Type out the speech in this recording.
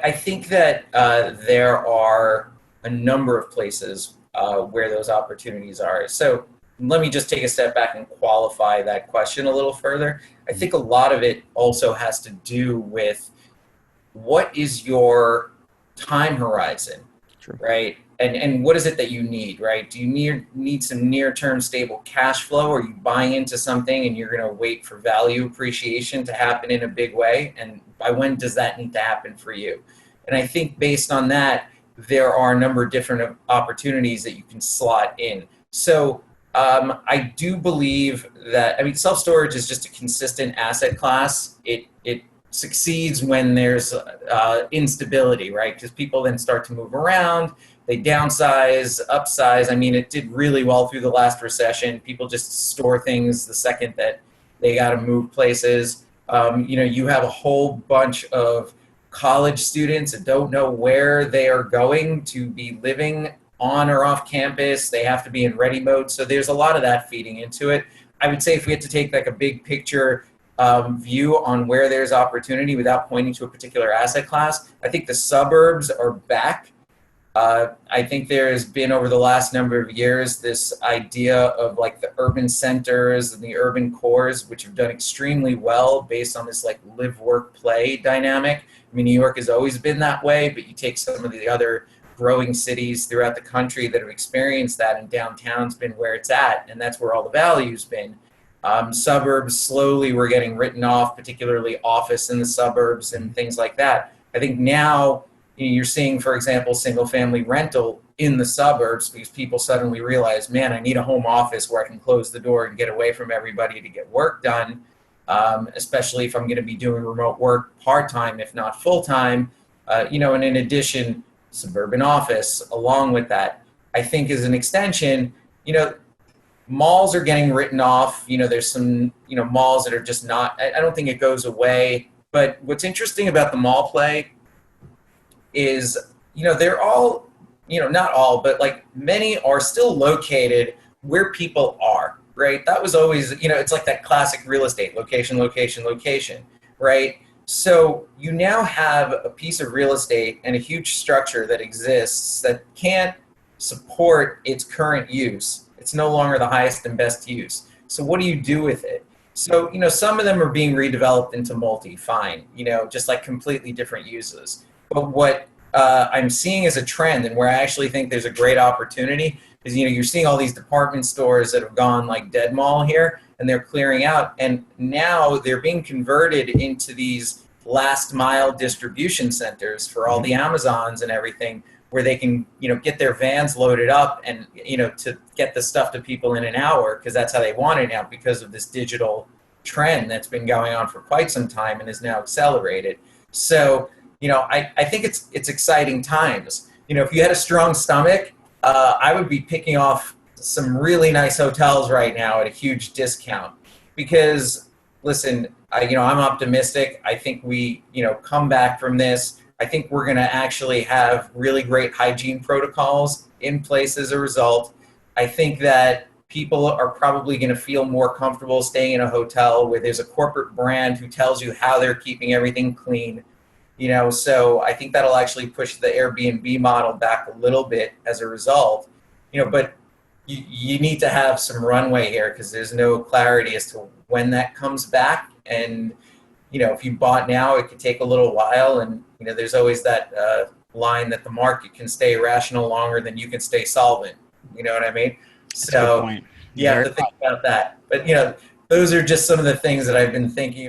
I think that there are a number of places where those opportunities are. So let me just take a step back and qualify that question a little further. I think a lot of it also has to do with what is your time horizon, True. right? And what is it that you need, right? Do you need some near-term stable cash flow, or are you buying into something and you're going to wait for value appreciation to happen in a big way? And by when does that need to happen for you? And I think based on that, there are a number of different opportunities that you can slot in. So I do believe that, I mean, self-storage is just a consistent asset class. It succeeds when there's instability, right? Because people then start to move around, they downsize, upsize. I mean, it did really well through the last recession. People just store things the second that they got to move places. You have a whole bunch of college students that don't know where they are going to be living on or off campus. They have to be in ready mode. So there's a lot of that feeding into it. I would say if we had to take like a big picture view on where there's opportunity without pointing to a particular asset class, I think the suburbs are back. I think there's been over the last number of years this idea of like the urban centers and the urban cores, which have done extremely well based on this like live, work, play dynamic. I mean, New York has always been that way, but you take some of the other growing cities throughout the country that have experienced that, and downtown's been where it's at, and that's where all the value's been. Suburbs slowly were getting written off, particularly office in the suburbs and things like that. I think now you're seeing, for example, single family rental in the suburbs because people suddenly realize, man, I need a home office where I can close the door and get away from everybody to get work done, especially if I'm going to be doing remote work part-time, if not full-time. And in addition, suburban office along with that. I think as an extension, malls are getting written off. There's some, malls that are just not, I don't think it goes away. But what's interesting about the mall play is, they're all, not all, but like many are still located where people are, right? That was always, it's like that classic real estate, location, location, location, right? So you now have a piece of real estate and a huge structure that exists that can't support its current use. It's no longer the highest and best use. So what do you do with it? So, some of them are being redeveloped into multi, fine, just like completely different uses. But what I'm seeing as a trend, and where I actually think there's a great opportunity, is, you're seeing all these department stores that have gone like dead mall here, and they're clearing out. And now they're being converted into these last mile distribution centers for all the Amazons and everything, where they can, get their vans loaded up and, to get the stuff to people in an hour, because that's how they want it now because of this digital trend that's been going on for quite some time and is now accelerated. So, I think it's exciting times. If you had a strong stomach, I would be picking off some really nice hotels right now at a huge discount because, listen, I'm optimistic. I think we, come back from this. I think we're going to actually have really great hygiene protocols in place as a result. I think that people are probably going to feel more comfortable staying in a hotel where there's a corporate brand who tells you how they're keeping everything clean. So I think that'll actually push the Airbnb model back a little bit as a result. But you need to have some runway here because there's no clarity as to when that comes back. And, if you bought now, it could take a little while. And, there's always that line that the market can stay rational longer than you can stay solvent. You know what I mean? That's a good point. You have to think about that. But, those are just some of the things that I've been thinking